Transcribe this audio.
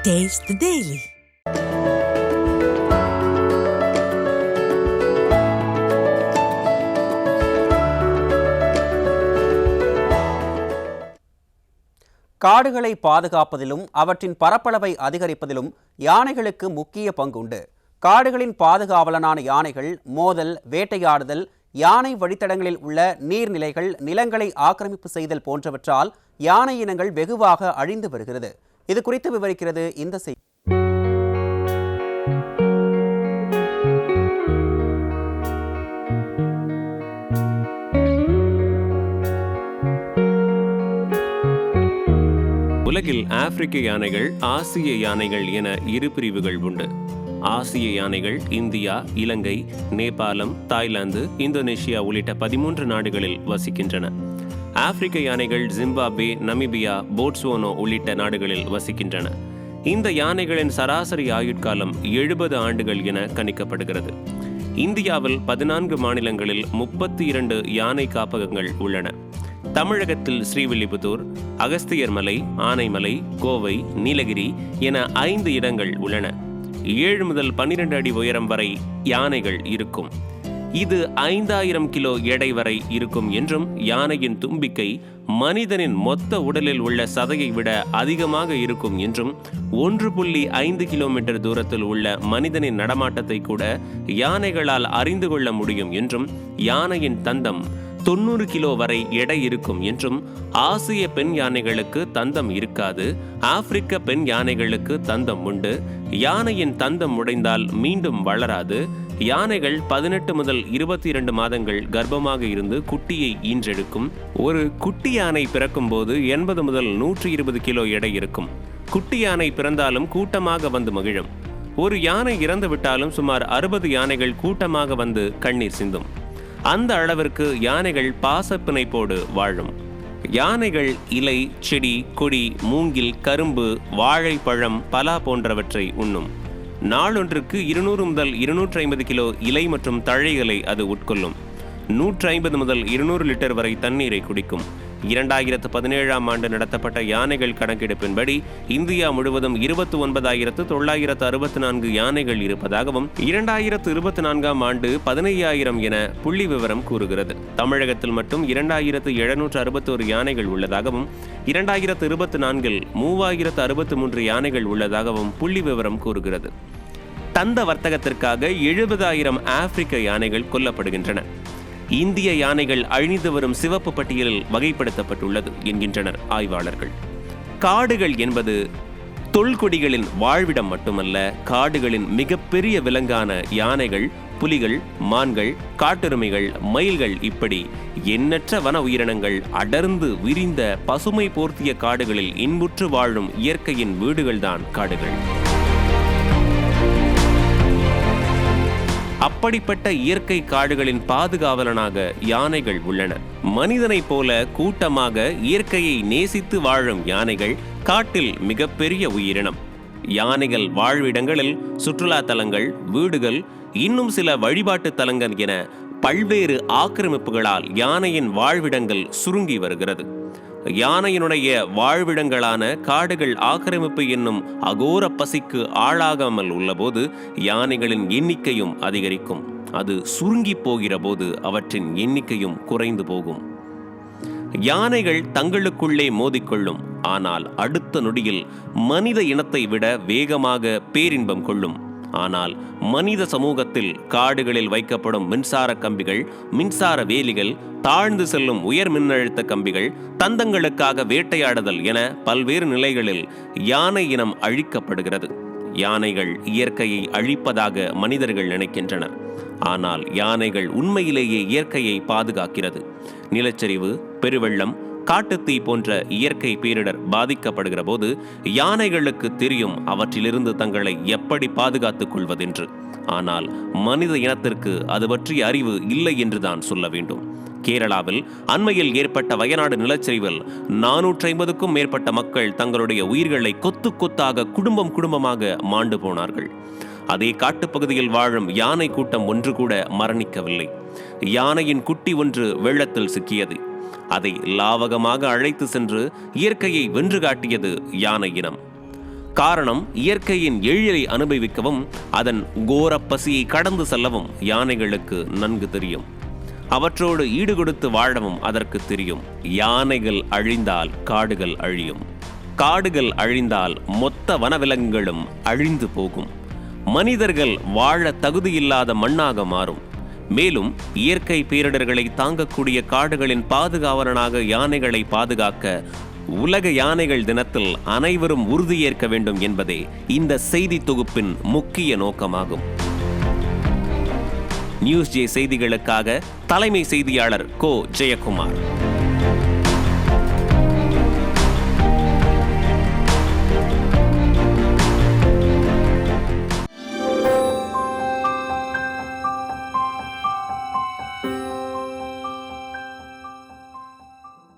Taste the Daily. காடுகளை பாதுகாப்பதிலும் அவற்றின் பரப்பளவை அதிகரிப்பதிலும் யானைகளுக்கு முக்கிய பங்குண்டு. காடுகளின் பாதுகாவலனான யானைகள் மோதல், வேட்டையாடுதல், யானை வழித்தடங்களில் உள்ள நீர்நிலைகள், நிலங்களை ஆக்கிரமிப்பு செய்தல் போன்றவற்றால் யானை இனங்கள் வெகுவாக அழிந்து வருகிறது. இது குறித்து விவரிக்கிறது இந்த செய்தி. உலகில் ஆப்பிரிக்க யானைகள், ஆசிய யானைகள் என இரு பிரிவுகள் உண்டு. ஆசிய யானைகள் இந்தியா, இலங்கை, நேபாளம், தாய்லாந்து, இந்தோனேஷியா உள்ளிட்ட 13 நாடுகளில் வசிக்கின்றன. ஆப்பிரிக்க யானைகள் ஜிம்பாப்வே, நமீபியா, போட்ஸ்வானா உள்ளிட்ட நாடுகளில் வசிக்கின்றன. இந்த யானைகளின் சராசரி ஆயுட்காலம் 70 ஆண்டுகள் என கணிக்கப்படுகிறது. இந்தியாவில் 14 மாநிலங்களில் 32 யானை காப்பகங்கள் உள்ளன. தமிழகத்தில் ஸ்ரீவில்லிபுத்தூர், அகஸ்தியர் மலை, ஆனைமலை, கோவை, நீலகிரி என 5 இடங்கள் உள்ளன. 7 முதல் 12 அடி உயரம் வரை யானைகள் இருக்கும். இது 5000 கிலோ எடை வரை இருக்கும் என்றும், யானையின் தும்பிக்கை மனிதனின் மொத்த உடலில் உள்ள சதையை விட அதிகமாக இருக்கும் என்றும், 1.5 கிலோமீட்டர் தூரத்தில் உள்ள மனிதனின் நடமாட்டத்தை கூட யானைகளால் அறிந்து கொள்ள முடியும் என்றும், யானையின் தந்தம் 90 கிலோ வரை எடை இருக்கும் என்றும், ஆசிய பெண் யானைகளுக்கு தந்தம் இருக்காது, ஆப்பிரிக்க பெண் யானைகளுக்கு தந்தம் உண்டு, யானையின் தந்தம் உடைந்தால் மீண்டும் வளராது, யானைகள் 18 முதல் 22 மாதங்கள் கர்ப்பமாக இருந்து குட்டியை ஈன்றெடுக்கும். ஒரு குட்டி யானை பிறக்கும் போது 80 முதல் 120 கிலோ எடை இருக்கும். குட்டி யானை பிறந்தாலும் கூட்டமாக வந்து மகிழும். ஒரு யானை இறந்து விட்டாலும் சுமார் 60 யானைகள் கூட்டமாக வந்து கண்ணீர் சிந்தும். அந்த அளவிற்கு யானைகள் பாசப்பிணைப்போடு வாழும். யானைகள் இலை, செடி, கொடி, மூங்கில், கரும்பு, வாழைப்பழம், பலா போன்றவற்றை உண்ணும். நாளொன்றுக்கு 200 முதல் 250 கிலோ இலை மற்றும் தழைகளை அது உட்கொள்ளும். 150 முதல் 200 லிட்டர் வரை தண்ணீரை குடிக்கும். 2017ஆம் ஆண்டு நடத்தப்பட்ட யானைகள் கணக்கெடுப்பின்படி இந்தியா முழுவதும் 29,964 யானைகள் இருப்பதாகவும், 2024ஆம் ஆண்டு 15,000 என புள்ளி விவரம் கூறுகிறது. தமிழகத்தில் மட்டும் 2,761 யானைகள் உள்ளதாகவும், 2024இல் 3,063 யானைகள் உள்ளதாகவும் புள்ளி விவரம் கூறுகிறது. தந்த வர்த்தகத்திற்காக 70,000 ஆப்பிரிக்க யானைகள் கொல்லப்படுகின்றன. இந்திய யானைகள் அழிந்து வரும் சிவப்பு பட்டியலில் வகைப்படுத்தப்பட்டுள்ளது என்கின்றனர் ஆய்வாளர்கள். காடுகள் என்பது தொல்குடிகளின் வாழ்விடம் மட்டுமல்ல, காடுகளின் மிகப்பெரிய விலங்கான யானைகள், புலிகள், மான்கள், காட்டெருமைகள், மயில்கள் இப்படி எண்ணற்ற வன உயிரினங்கள் அடர்ந்து விரிந்த பசுமை போர்த்திய காடுகளில் இன்புற்று வாழும் இயற்கையின் வீடுகள்தான் காடுகள். அப்படிப்பட்ட இயற்கை காடுகளின் பாதுகாவலனாக யானைகள் உள்ளன. மனிதனைப் போல கூட்டமாக இயற்கையை நேசித்து வாழும் யானைகள் காட்டில் மிகப்பெரிய உயிரினம். யானைகள் வாழ்விடங்களில் சுற்றுலா தலங்கள், வீடுகள், இன்னும் சில வழிபாட்டு தலங்கள் என பல்வேறு ஆக்கிரமிப்புகளால் யானையின் வாழ்விடங்கள் சுருங்கி வருகிறது. யானையினுடைய வாழ்விடங்களான காடுகள் ஆக்கிரமிப்பு என்னும் அகோர பசிக்கு ஆளாகாமல் உள்ளபோது யானைகளின் எண்ணிக்கையும் அதிகரிக்கும். அது சுருங்கி போகிற போது அவற்றின் எண்ணிக்கையும் குறைந்து போகும். யானைகள் தங்களுக்குள்ளே மோதிக்கொள்ளும். ஆனால் அடுத்த நொடியில் மனித இனத்தை விட வேகமாக பேரின்பம் கொள்ளும். ஆனால் மனித சமூகத்தில் காடுகளில் வைக்கப்படும் மின்சார கம்பிகள், மின்சார வேலிகள், தாழ்ந்து செல்லும் உயர் மின்னழுத்த கம்பிகள், தந்தங்களுக்காக வேட்டையாடுதல் என பல்வேறு நிலைகளில் யானை இனம் அழிக்கப்படுகிறது. யானைகள் இயற்கையை அழிப்பதாக மனிதர்கள் நினைக்கின்றனர். ஆனால் யானைகள் உண்மையிலேயே இயற்கையை பாதுகாக்கிறது. நிலச்சரிவு, பெருவெள்ளம், காட்டுத்தீ போன்ற இயற்கை பேரிடர் பாதிக்கப்படுகிற போது யானைகளுக்கு தெரியும் அவற்றிலிருந்து தங்களை எப்படி பாதுகாத்துக் கொள்வதென்று. ஆனால் மனித இனத்திற்கு அது பற்றிய அறிவு இல்லை என்றுதான் சொல்ல வேண்டும். கேரளாவில் அண்மையில் ஏற்பட்ட வயநாடு நிலச்சரிவில் 450க்கும் மேற்பட்ட மக்கள் தங்களுடைய உயிர்களை கொத்து கொத்தாக குடும்பமாக மாண்டு போனார்கள். அதே காட்டுப்பகுதியில் வாழும் யானை கூட்டம் ஒன்று கூட மரணிக்கவில்லை. யானையின் குட்டி ஒன்று வெள்ளத்தில் சிக்கியது. அதை லாவகமாக அழைத்து சென்று இயற்கையை வென்று காட்டியது யானை இனம். காரணம், இயற்கையின் எழிலை அனுபவிக்கவும் அதன் கோர பசியை கடந்து செல்லவும் யானைகளுக்கு நன்கு தெரியும். அவற்றோடு ஈடுகொடுத்து வாழவும் அதற்கு தெரியும். யானைகள் அழிந்தால் காடுகள் அழியும். காடுகள் அழிந்தால் மொத்த வனவிலங்குகளும் அழிந்து போகும். மனிதர்கள் வாழ தகுதியில்லாத மண்ணாக மாறும். மேலும் இயற்கை பேரிடர்களை தாங்கக்கூடிய காடுகளின் பாதுகாவலனாக யானைகளை பாதுகாக்க உலக யானைகள் தினத்தில் அனைவரும் உறுதியேற்க வேண்டும் என்பதே இந்த செய்தி தொகுப்பின் முக்கிய நோக்கமாகும். நியூஸ் ஜே செய்திகளுக்காக தலைமை செய்தியாளர் கோ. ஜெயக்குமார்.